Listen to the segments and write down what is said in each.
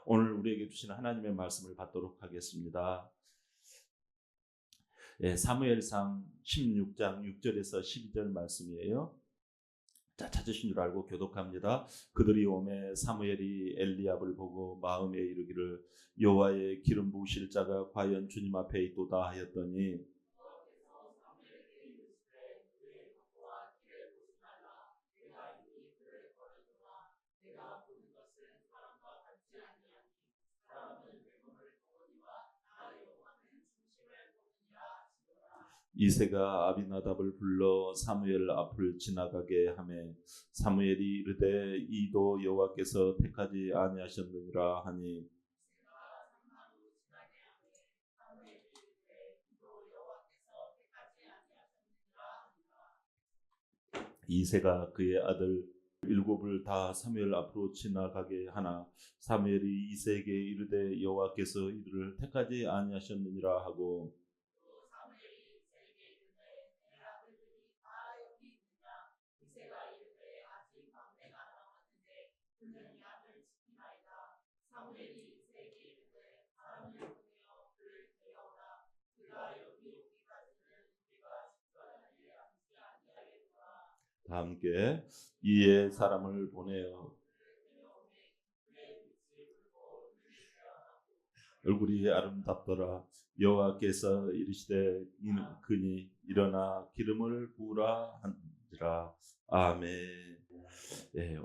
오늘 우리에게 주시는 하나님의 말씀을 받도록 하겠습니다. 사무엘상 16장 6절에서 12절 말씀이에요. 자, 찾으신 줄 알고 교독합니다. 그들이 오매 사무엘이 엘리압을 보고 마음에 이르기를 여호와의 기름 부으실 자가 과연 주님 앞에 있도다 하였더니 이새가 아비나답을 불러 사무엘 앞을 지나가게 하매 사무엘이 이르되 이도 여호와께서 택하지 아니하셨느니라 하니 이새가 그의 아들 일곱을 다 사무엘 앞으로 지나가게 하나 사무엘이 이새에게 이르되 여호와께서 이들을 택하지 아니하셨느니라 하고 다 함께 이에 사람을 보내어 얼굴이 아름답더라 여호와께서 이르시되 그니 일어나 기름을 부으라 한지라. 아멘.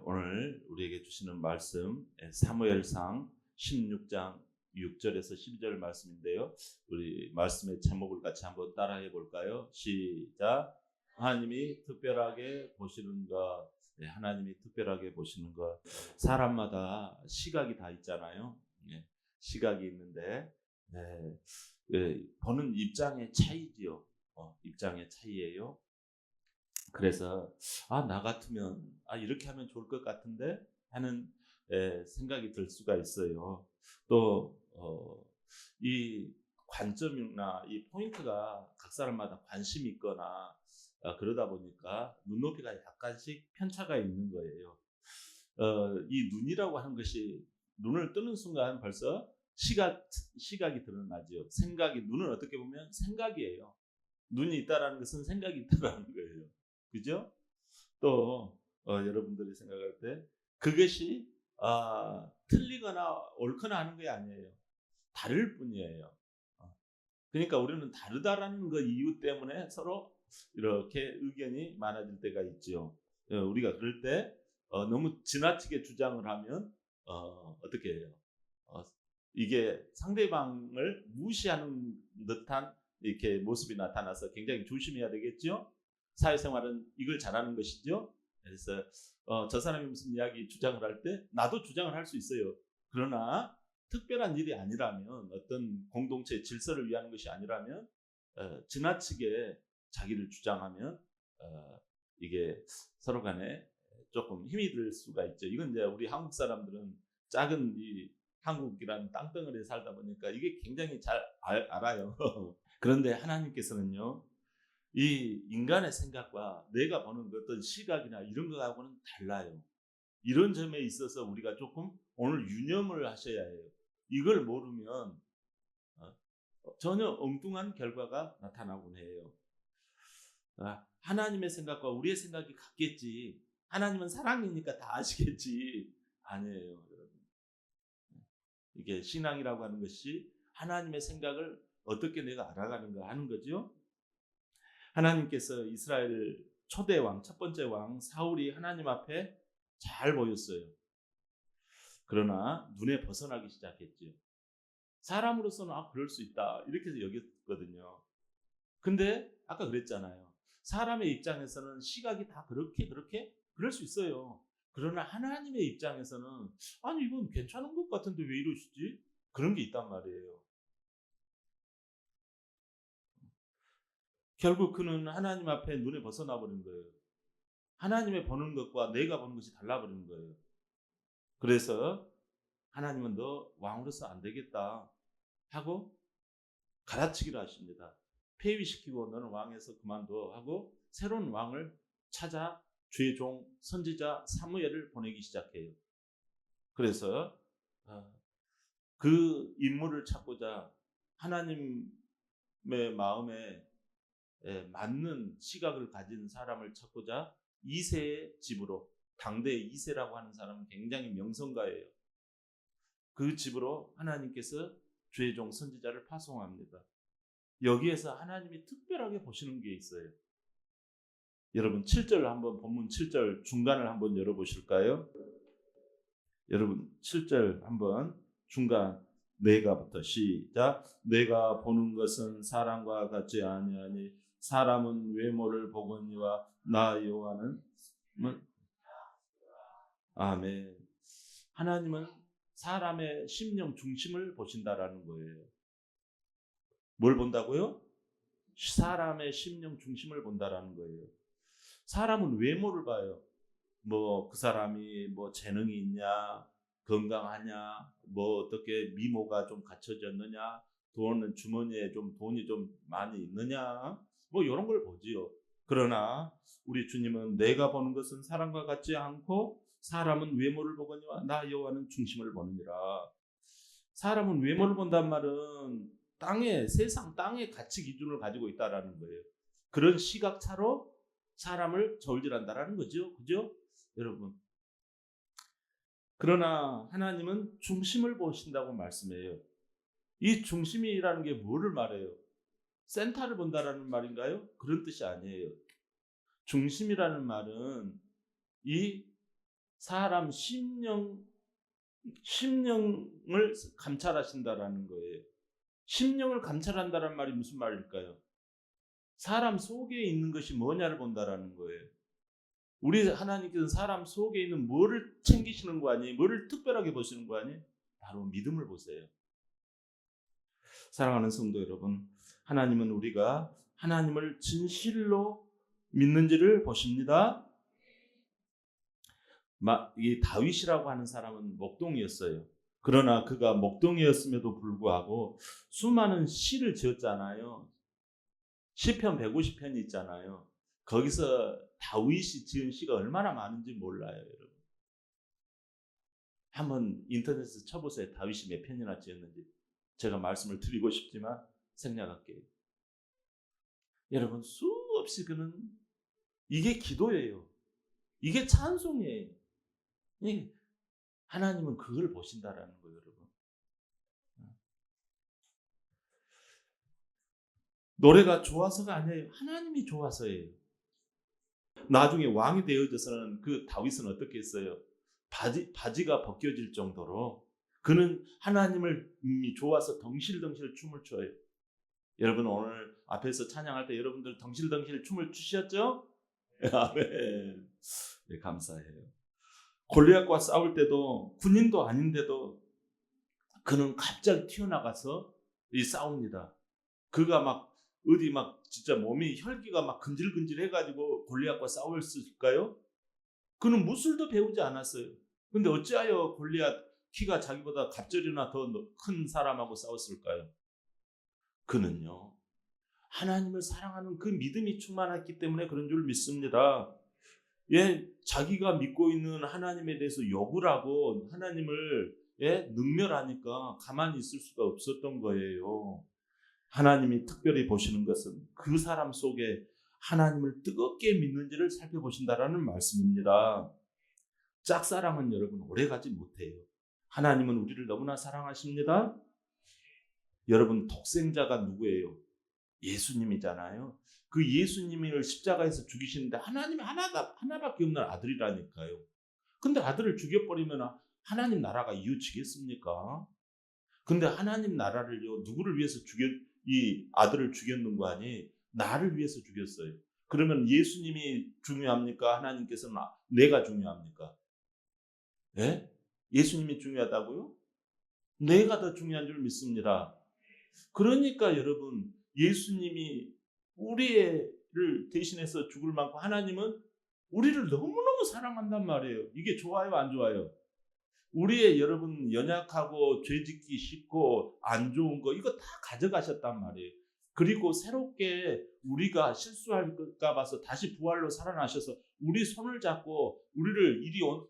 오늘 우리에게 주시는 말씀 사무엘상 16장 6절에서 12절 말씀인데요. 우리 말씀의 제목을 같이 한번 따라해 볼까요? 시작. 하나님이 특별하게 보시는 것. 하나님이 특별하게 보시는 것. 사람마다 시각이 다 있잖아요. 시각이 있는데 보는 입장의 차이지요. 입장의 차이예요. 그래서 나 같으면 이렇게 하면 좋을 것 같은데 하는 생각이 들 수가 있어요. 또 이 관점이나 이 포인트가 각 사람마다 관심이 있거나 그러다 보니까 눈높이가 약간씩 편차가 있는 거예요. 이 눈이라고 하는 것이 눈을 뜨는 순간 벌써 시각이 드러나죠. 생각이 눈은 어떻게 보면 생각이에요. 눈이 있다라는 것은 생각이 있다라는 거예요. 그죠? 또 여러분들이 생각할 때 그것이 틀리거나 옳거나 하는 게 아니에요. 다를 뿐이에요. 그러니까 우리는 다르다라는 그 이유 때문에 서로 이렇게 의견이 많아질 때가 있죠. 우리가 그럴 때 너무 지나치게 주장을 하면 어떻게 해요? 이게 상대방을 무시하는 듯한 이렇게 모습이 나타나서 굉장히 조심해야 되겠죠. 사회생활은 이걸 잘하는 것이죠. 그래서 저 사람이 무슨 이야기 주장을 할 때 나도 주장을 할 수 있어요. 그러나 특별한 일이 아니라면 어떤 공동체의 질서를 위하는 것이 아니라면 지나치게 자기를 주장하면 이게 서로 간에 조금 힘이 들 수가 있죠. 이건 이제 우리 한국 사람들은 작은 이 한국이라는 땅덩어리에 살다 보니까 이게 굉장히 잘 알아요. 그런데 하나님께서는요. 이 인간의 생각과 내가 보는 어떤 시각이나 이런 거하고는 달라요. 이런 점에 있어서 우리가 조금 오늘 유념을 하셔야 해요. 이걸 모르면 전혀 엉뚱한 결과가 나타나곤 해요. 하나님의 생각과 우리의 생각이 같겠지. 하나님은 사랑이니까 다 아시겠지. 아니에요, 여러분. 이게 신앙이라고 하는 것이 하나님의 생각을 어떻게 내가 알아가는가 하는 거죠. 하나님께서 이스라엘 초대 왕, 첫 번째 왕 사울이 하나님 앞에 잘 보였어요. 그러나 눈에 벗어나기 시작했죠. 사람으로서는 그럴 수 있다 이렇게 해서 여겼거든요. 근데 아까 그랬잖아요. 사람의 입장에서는 시각이 다 그렇게 그럴 수 있어요. 그러나 하나님의 입장에서는 아니 이건 괜찮은 것 같은데 왜 이러시지? 그런 게 있단 말이에요. 결국 그는 하나님 앞에 눈에 벗어나 버린 거예요. 하나님의 보는 것과 내가 보는 것이 달라버린 거예요. 그래서 하나님은 너 왕으로서 안 되겠다 하고 갈아치기를 하십니다. 폐위시키고 너는 왕에서 그만둬 하고 새로운 왕을 찾아 주의 종 선지자 사무엘을 보내기 시작해요. 그래서 그 인물을 찾고자 하나님의 마음에 맞는 시각을 가진 사람을 찾고자 이새의 집으로, 당대의 이새라고 하는 사람은 굉장히 명성가예요. 그 집으로 하나님께서 주의 종 선지자를 파송합니다. 여기에서 하나님이 특별하게 보시는 게 있어요. 여러분 7절 한번, 본문 7절 중간을 한번 열어보실까요? 여러분 7절 한번 중간 내가부터 시작. 내가 보는 것은 사람과 같지 아니하니 사람은 외모를 보거니와 나 여호와는 아멘. 하나님은 사람의 심령 중심을 보신다라는 거예요. 뭘 본다고요? 사람의 심령 중심을 본다라는 거예요. 사람은 외모를 봐요. 뭐 그 사람이 뭐 재능이 있냐, 건강하냐, 뭐 어떻게 미모가 좀 갖춰졌느냐, 돈은 주머니에 좀 돈이 좀 많이 있느냐, 뭐 이런 걸 보지요. 그러나 우리 주님은 내가 보는 것은 사람과 같지 않고 사람은 외모를 보거니와 나 여호와는 중심을 보느니라. 사람은 외모를 본단 말은 세상 땅의 가치 기준을 가지고 있다라는 거예요. 그런 시각차로 사람을 저울질한다라는 거죠. 그죠? 여러분. 그러나 하나님은 중심을 보신다고 말씀해요. 이 중심이라는 게 뭐를 말해요? 센터를 본다라는 말인가요? 그런 뜻이 아니에요. 중심이라는 말은 이 사람 심령을 감찰하신다라는 거예요. 심령을 감찰한다는 말이 무슨 말일까요? 사람 속에 있는 것이 뭐냐를 본다라는 거예요. 우리 하나님께서는 사람 속에 있는 뭐를 챙기시는 거 아니에요? 뭐를 특별하게 보시는 거 아니에요? 바로 믿음을 보세요. 사랑하는 성도 여러분, 하나님은 우리가 하나님을 진실로 믿는지를 보십니다. 이 다윗이라고 하는 사람은 목동이었어요. 그러나 그가 목동이었음에도 불구하고 수많은 시를 지었잖아요. 시편 150편이 있잖아요. 거기서 다윗이 지은 시가 얼마나 많은지 몰라요, 여러분. 한번 인터넷에서 쳐보세요. 다윗이 몇 편이나 지었는지. 제가 말씀을 드리고 싶지만 생략할게요. 여러분, 수없이 그는 이게 기도예요. 이게 찬송이에요. 하나님은 그걸 보신다라는 거예요, 여러분. 노래가 좋아서가 아니에요. 하나님이 좋아서예요. 나중에 왕이 되어져서는 그 다윗은 어떻게 했어요? 바지가 벗겨질 정도로 그는 하나님을 좋아서 덩실덩실 춤을 춰요. 여러분 오늘 앞에서 찬양할 때 여러분들 덩실덩실 춤을 추셨죠? 아멘. 네, 감사해요. 골리앗과 싸울 때도 군인도 아닌데도 그는 갑자기 튀어나가서 싸웁니다. 그가 막 어디 막 진짜 몸이 혈기가 막 근질근질 해가지고 골리앗과 싸웠을까요? 그는 무술도 배우지 않았어요. 근데 어찌하여 골리앗 키가 자기보다 갑절이나 더 큰 사람하고 싸웠을까요? 그는요, 하나님을 사랑하는 그 믿음이 충만했기 때문에 그런 줄 믿습니다. 자기가 믿고 있는 하나님에 대해서 욕을 하고 하나님을 능멸하니까 가만히 있을 수가 없었던 거예요. 하나님이 특별히 보시는 것은 그 사람 속에 하나님을 뜨겁게 믿는지를 살펴보신다라는 말씀입니다. 짝사랑은 여러분 오래가지 못해요. 하나님은 우리를 너무나 사랑하십니다. 여러분 독생자가 누구예요? 예수님이잖아요. 그 예수님을 십자가에서 죽이시는데 하나님이 하나밖에 없는 아들이라니까요. 근데 아들을 죽여버리면 하나님 나라가 이어지겠습니까? 근데 하나님 나라를요, 누구를 위해서 이 아들을 죽였는 거 아니? 나를 위해서 죽였어요. 그러면 예수님이 중요합니까? 하나님께서는 내가 중요합니까? 예? 예수님이 중요하다고요? 내가 더 중요한 줄 믿습니다. 그러니까 여러분, 예수님이 우리를 대신해서 죽을 만큼 하나님은 우리를 너무너무 사랑한단 말이에요. 이게 좋아요, 안 좋아요? 우리의 여러분 연약하고 죄짓기 쉽고 안 좋은 거 이거 다 가져가셨단 말이에요. 그리고 새롭게 우리가 실수할까 봐서 다시 부활로 살아나셔서 우리 손을 잡고 우리를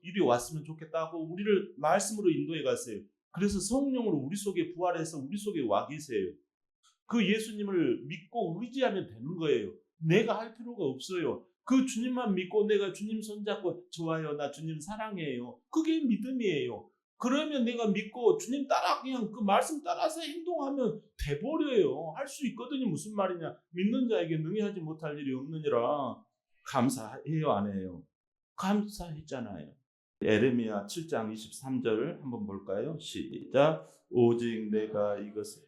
이리 왔으면 좋겠다고 우리를 말씀으로 인도해 갔어요. 그래서 성령으로 우리 속에 부활해서 우리 속에 와 계세요. 그 예수님을 믿고 의지하면 되는 거예요. 내가 할 필요가 없어요. 그 주님만 믿고 내가 주님 손잡고 좋아요, 나 주님 사랑해요. 그게 믿음이에요. 그러면 내가 믿고 주님 따라 그냥 그 말씀 따라서 행동하면 돼버려요. 할 수 있거든요. 무슨 말이냐. 믿는 자에게 능히 하지 못할 일이 없느니라. 감사해요, 안 해요? 감사했잖아요. 에레미야 7장 23절 한번 볼까요? 시작. 오직 내가 이것을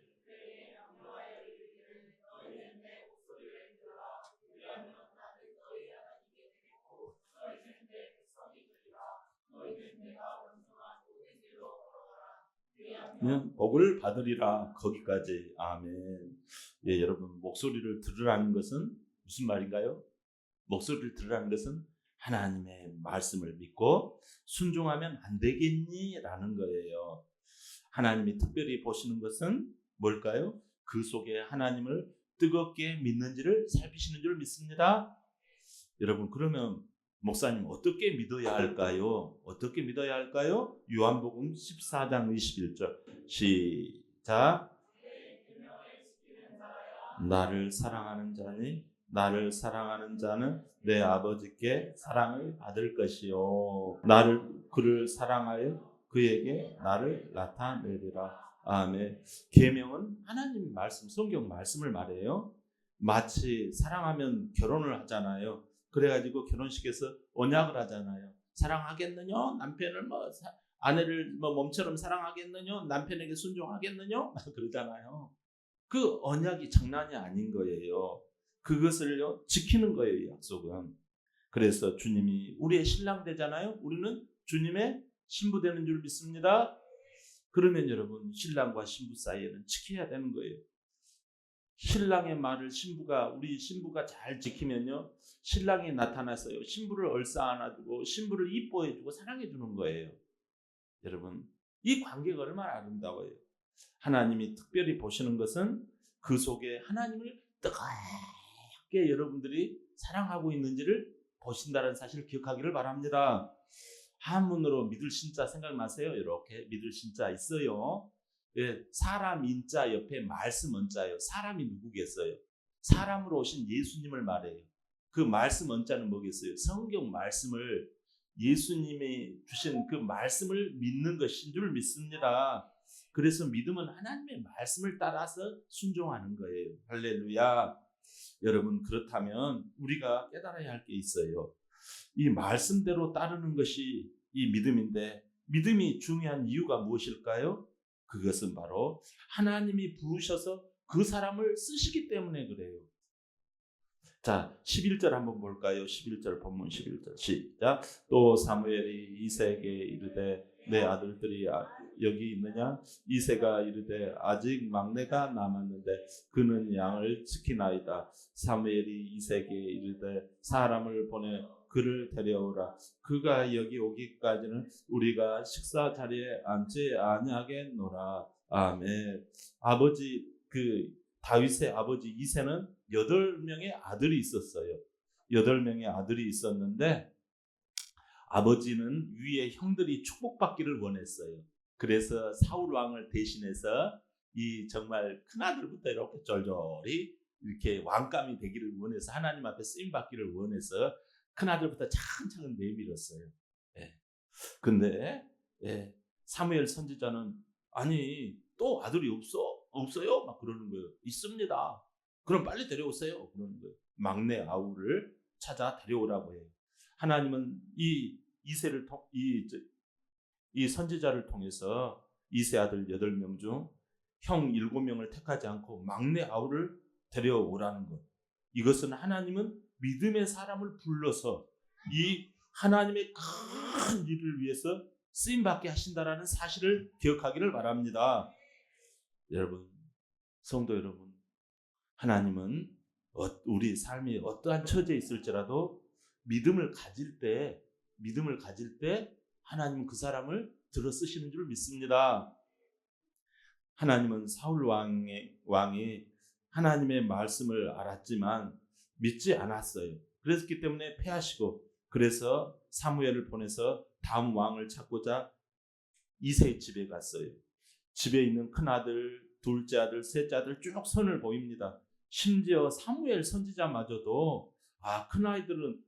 복을 받으리라. 거기까지. 아멘. 예, 여러분 목소리를 들으라는 것은 무슨 말인가요? 목소리를 들으라는 것은 하나님의 말씀을 믿고 순종하면 안 되겠니? 라는 거예요. 하나님이 특별히 보시는 것은 뭘까요? 그 속에 하나님을 뜨겁게 믿는지를 살피시는 줄 믿습니다. 여러분, 그러면 목사님 어떻게 믿어야 할까요? 어떻게 믿어야 할까요? 요한복음 14장 21절 시작. 나를 사랑하는 자는 내 아버지께 사랑을 받을 것이요. 그를 사랑하여 그에게 나를 나타내리라. 아멘. 계명은 하나님 말씀, 성경 말씀을 말해요. 마치 사랑하면 결혼을 하잖아요. 그래가지고 결혼식에서 언약을 하잖아요. 사랑하겠느냐? 남편을 아내를 몸처럼 사랑하겠느냐? 남편에게 순종하겠느냐? 그러잖아요. 그 언약이 장난이 아닌 거예요. 그것을요 지키는 거예요, 약속은. 그래서 주님이 우리의 신랑 되잖아요. 우리는 주님의 신부 되는 줄 믿습니다. 그러면 여러분 신랑과 신부 사이에는 지켜야 되는 거예요. 신랑의 말을 우리 신부가 잘 지키면요 신랑이 나타나서요 신부를 얼싸 안아주고 신부를 이뻐해주고 사랑해주는 거예요. 여러분 이 관계가 얼마나 아름다워요. 하나님이 특별히 보시는 것은 그 속에 하나님을 뜨겁게 여러분들이 사랑하고 있는지를 보신다는 사실을 기억하기를 바랍니다. 한문으로 믿을 신자 생각나세요? 이렇게 믿을 신자 있어요. 예, 사람 인자 옆에 말씀 언자예요. 사람이 누구겠어요? 사람으로 오신 예수님을 말해요. 그 말씀 언자는 뭐겠어요? 성경 말씀을 예수님이 주신 그 말씀을 믿는 것인 줄 믿습니다. 그래서 믿음은 하나님의 말씀을 따라서 순종하는 거예요. 할렐루야. 여러분 그렇다면 우리가 깨달아야 할 게 있어요. 이 말씀대로 따르는 것이 이 믿음인데 믿음이 중요한 이유가 무엇일까요? 그것은 바로 하나님이 부르셔서 그 사람을 쓰시기 때문에 그래요. 자, 11절 한번 볼까요? 11절 본문 11절 시작. 또 사무엘이 이새에게 이르되 내 아들들이 여기 있느냐? 이새가 이르되 아직 막내가 남았는데 그는 양을 지키나이다. 사무엘이 이새에게 이르되 사람을 보내 그를 데려오라. 그가 여기 오기까지는 우리가 식사 자리에 앉지 아니하겠노라. 아멘. 다윗의 아버지 이새는 8명의 아들이 있었어요. 8명의 아들이 있었는데 아버지는 위에 형들이 축복받기를 원했어요. 그래서 사울 왕을 대신해서 이 정말 큰아들부터 이렇게 쫄쫄이 이렇게 왕감이 되기를 원해서 하나님 앞에 쓰임 받기를 원해서 큰아들부터 차근차근 내밀었어요. 예. 근데 사무엘 선지자는 아니 또 아들이 없어요? 막 그러는 거예요. 있습니다. 그럼 빨리 데려오세요. 그러는 거예요. 막내 아우를 찾아 데려오라고 해요. 하나님은 이 선지자를 통해서 이세 아들 8명 중 형 7명을 택하지 않고 막내 아우를 데려오라는 것. 이것은 하나님은 믿음의 사람을 불러서 이 하나님의 큰 일을 위해서 쓰임받게 하신다라는 사실을 기억하기를 바랍니다. 여러분, 성도 여러분, 하나님은 우리 삶이 어떠한 처지에 있을지라도 믿음을 가질 때 하나님은 그 사람을 들어 쓰시는 줄 믿습니다. 하나님은 사울 왕이 하나님의 말씀을 알았지만 믿지 않았어요. 그랬기 때문에 패하시고 그래서 사무엘을 보내서 다음 왕을 찾고자 이새의 집에 갔어요. 집에 있는 큰아들, 둘째 아들, 셋째 아들 쭉 선을 보입니다. 심지어 사무엘 선지자마저도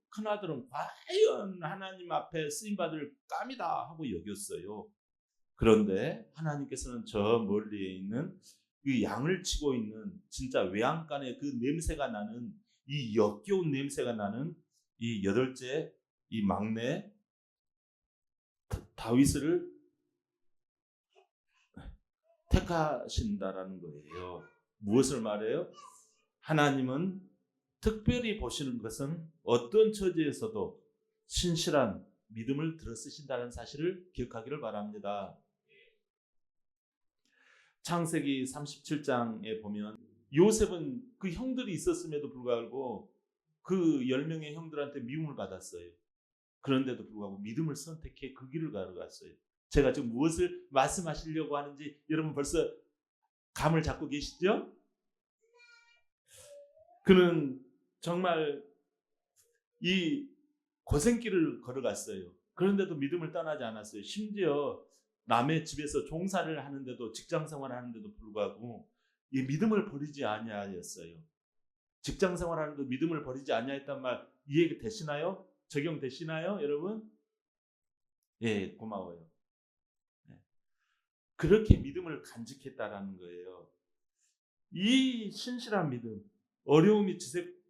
큰아들은 과연 하나님 앞에 쓰임받을 감이다 하고 여겼어요. 그런데 하나님께서는 저 멀리에 있는 그 양을 치고 있는 진짜 외양간에 그 냄새가 나는 이 역겨운 냄새가 나는 이 여덟째 이 막내 다윗을 택하신다라는 거예요. 무엇을 말해요? 하나님은 특별히 보시는 것은 어떤 처지에서도 신실한 믿음을 들어 쓰신다는 사실을 기억하기를 바랍니다. 창세기 37장에 보면 요셉은 그 형들이 있었음에도 불구하고 그 10명의 형들한테 미움을 받았어요. 그런데도 불구하고 믿음을 선택해 그 길을 걸어갔어요. 제가 지금 무엇을 말씀하시려고 하는지 여러분 벌써 감을 잡고 계시죠? 그는 정말 이 고생길을 걸어갔어요. 그런데도 믿음을 떠나지 않았어요. 심지어 남의 집에서 종사를 하는데도, 직장 생활을 하는데도 불구하고 이 믿음을 버리지 아니하였어요. 직장 생활하는데도 믿음을 버리지 아니하였단 말 이해 되시나요? 적용되시나요, 여러분? 예, 고마워요. 그렇게 믿음을 간직했다라는 거예요. 이 신실한 믿음, 어려움이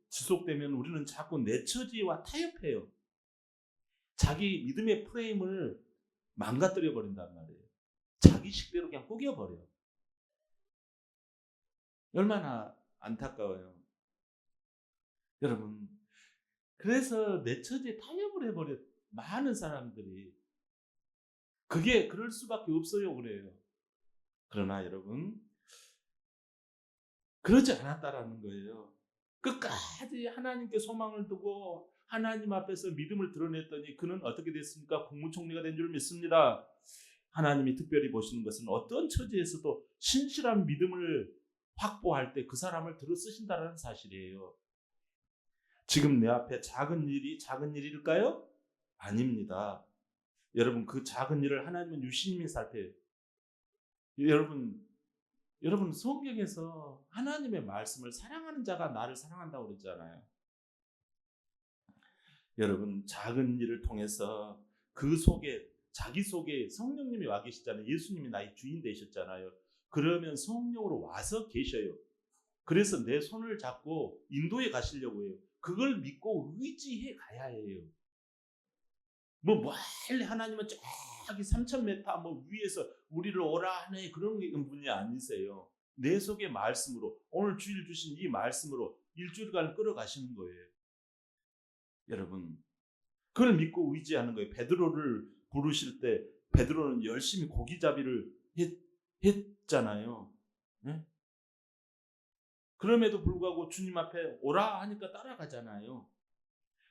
지속되면 우리는 자꾸 내 처지와 타협해요. 자기 믿음의 프레임을 망가뜨려 버린단 말이에요. 자기 식대로 그냥 꾸겨버려. 얼마나 안타까워요. 여러분, 그래서 내 처지에 타협을 해버려. 많은 사람들이. 그게 그럴 수밖에 없어요. 그래요. 그러나 여러분, 그러지 않았다라는 거예요. 끝까지 하나님께 소망을 두고 하나님 앞에서 믿음을 드러냈더니 그는 어떻게 됐습니까? 국무총리가 된 줄 믿습니다. 하나님이 특별히 보시는 것은 어떤 처지에서도 신실한 믿음을 확보할 때 그 사람을 들어 쓰신다는 사실이에요. 지금 내 앞에 작은 일일까요? 아닙니다. 여러분, 그 작은 일을 하나님은 유심히 살펴요. 여러분 성경에서 하나님의 말씀을 사랑하는 자가 나를 사랑한다고 그랬잖아요. 여러분, 작은 일을 통해서 그 속에, 자기 속에 성령님이 와 계시잖아요. 예수님이 나의 주인 되셨잖아요. 그러면 성령으로 와서 계셔요. 그래서 내 손을 잡고 인도에 가시려고 해요. 그걸 믿고 의지해 가야 해요. 멀리 하나님은 저기 3,000m 위에서 우리를 오라 하네 그런 분이 아니세요. 내 속의 말씀으로, 오늘 주일 주신 이 말씀으로 일주일간 끌어가시는 거예요. 여러분, 그걸 믿고 의지하는 거예요. 베드로를 부르실 때 베드로는 열심히 고기잡이를 했잖아요. 네? 그럼에도 불구하고 주님 앞에 오라 하니까 따라가잖아요.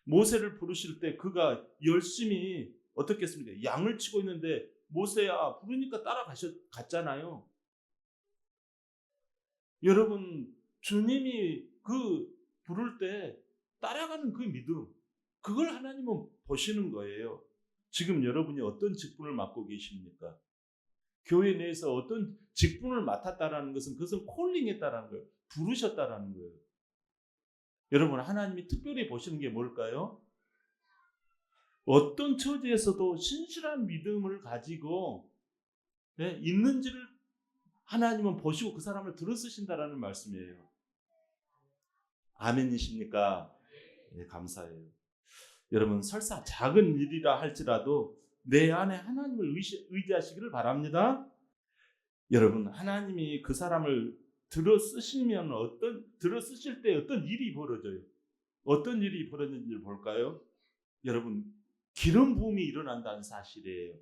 모세를 부르실 때 그가 열심히 어떻게 했습니까? 양을 치고 있는데 모세야 부르니까 따라갔잖아요. 여러분, 주님이 그 부를 때 따라가는 그 믿음, 그걸 하나님은 보시는 거예요. 지금 여러분이 어떤 직분을 맡고 계십니까? 교회 내에서 어떤 직분을 맡았다라는 것은 그것은 콜링했다라는 거예요. 부르셨다라는 거예요. 여러분, 하나님이 특별히 보시는 게 뭘까요? 어떤 처지에서도 신실한 믿음을 가지고 있는지를 하나님은 보시고 그 사람을 들어 쓰신다라는 말씀이에요. 아멘이십니까? 네, 감사해요. 여러분, 설사 작은 일이라 할지라도 내 안에 하나님을 의지하시기를 바랍니다. 여러분, 하나님이 그 사람을 들어 쓰실 때 어떤 일이 벌어져요? 어떤 일이 벌어졌는지 볼까요? 여러분, 기름 부음이 일어난다는 사실이에요.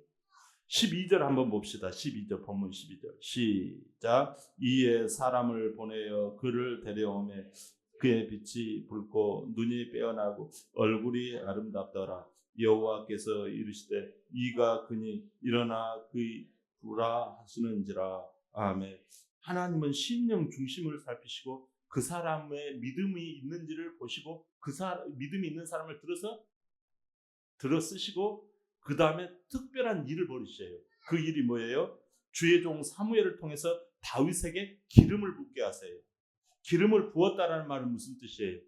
12절 한번 봅시다. 12절, 본문 12절. 시작. 이에 사람을 보내어 그를 데려오매 그의 빛이 붉고 눈이 빼어나고 얼굴이 아름답더라. 여호와께서 이르시되 이가 그니 일어나 그의 부라 하시는지라. 아멘. 하나님은 심령 중심을 살피시고 그 사람의 믿음이 있는지를 보시고 그 믿음이 있는 사람을 들어 쓰시고 그 다음에 특별한 일을 벌이셔요. 그 일이 뭐예요? 주의 종 사무엘을 통해서 다윗에게 기름을 붓게 하세요. 기름을 부었다라는 말은 무슨 뜻이에요?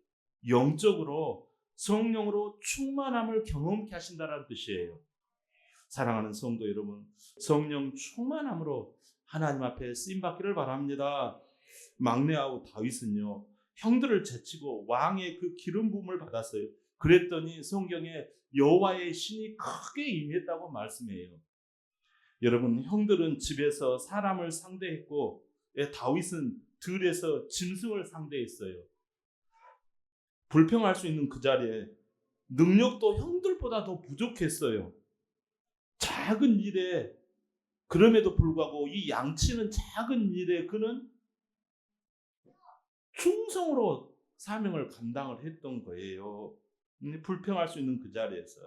영적으로 성령으로 충만함을 경험케 하신다라는 뜻이에요. 사랑하는 성도 여러분, 성령 충만함으로 하나님 앞에 쓰임받기를 바랍니다. 막내 아우 다윗은요, 형들을 제치고 왕의 그 기름 부음을 받았어요. 그랬더니 성경에 여호와의 신이 크게 임했다고 말씀해요. 여러분, 형들은 집에서 사람을 상대했고 다윗은 들에서 짐승을 상대했어요. 불평할 수 있는 그 자리에 능력도 형들보다 더 부족했어요. 작은 일에, 그럼에도 불구하고 이 양치는 작은 일에 그는 충성으로 사명을 감당을 했던 거예요. 불평할 수 있는 그 자리에서.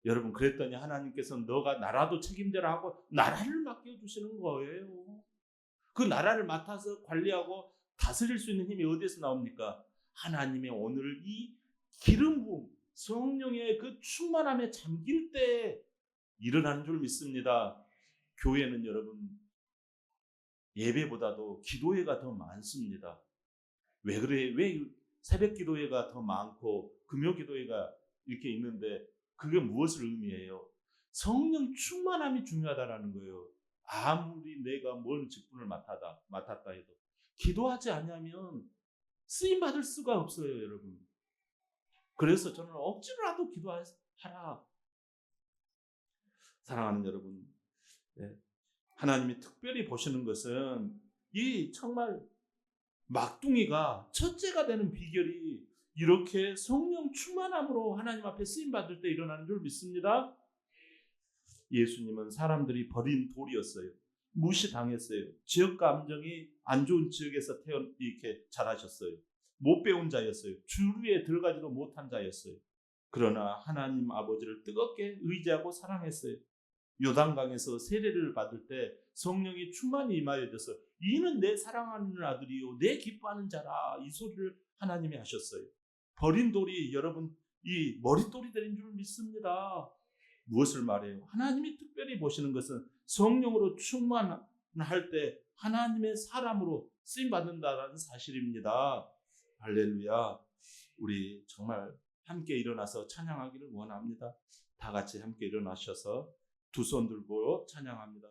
여러분, 그랬더니 하나님께서 너가 나라도 책임져라 하고 나라를 맡겨주시는 거예요. 그 나라를 맡아서 관리하고 다스릴 수 있는 힘이 어디에서 나옵니까? 하나님의 오늘 이 기름 부음, 성령의 그 충만함에 잠길 때 일어나는 줄 믿습니다. 교회는 여러분 예배보다도 기도회가 더 많습니다. 왜 그래? 왜 새벽 기도회가 더 많고 금요 기도회가 이렇게 있는데 그게 무엇을 의미해요? 성령 충만함이 중요하다라는 거예요. 아무리 내가 뭔 직분을 맡았다 해도 기도하지 않으면 쓰임 받을 수가 없어요, 여러분. 그래서 저는 억지로라도 기도하라. 사랑하는 여러분, 하나님이 특별히 보시는 것은 이 정말 막둥이가 첫째가 되는 비결이 이렇게 성령 충만함으로 하나님 앞에 쓰임 받을 때 일어나는 줄 믿습니다. 예수님은 사람들이 버린 돌이었어요. 무시당했어요. 지역 감정이 안 좋은 지역에서 이렇게 자라셨어요. 못 배운 자였어요. 주류에 들어가지도 못한 자였어요. 그러나 하나님 아버지를 뜨겁게 의지하고 사랑했어요. 요단강에서 세례를 받을 때 성령이 충만히 임하여져서 이는 내 사랑하는 아들이요 내 기뻐하는 자라, 이 소리를 하나님이 하셨어요. 버린 돌이 여러분 이 머릿돌이 되는 줄 믿습니다. 무엇을 말해요? 하나님이 특별히 보시는 것은 성령으로 충만할 때 하나님의 사람으로 쓰임받는다는 사실입니다. 할렐루야. 우리 정말 함께 일어나서 찬양하기를 원합니다. 다 같이 함께 일어나셔서 두 손 들고 찬양합니다.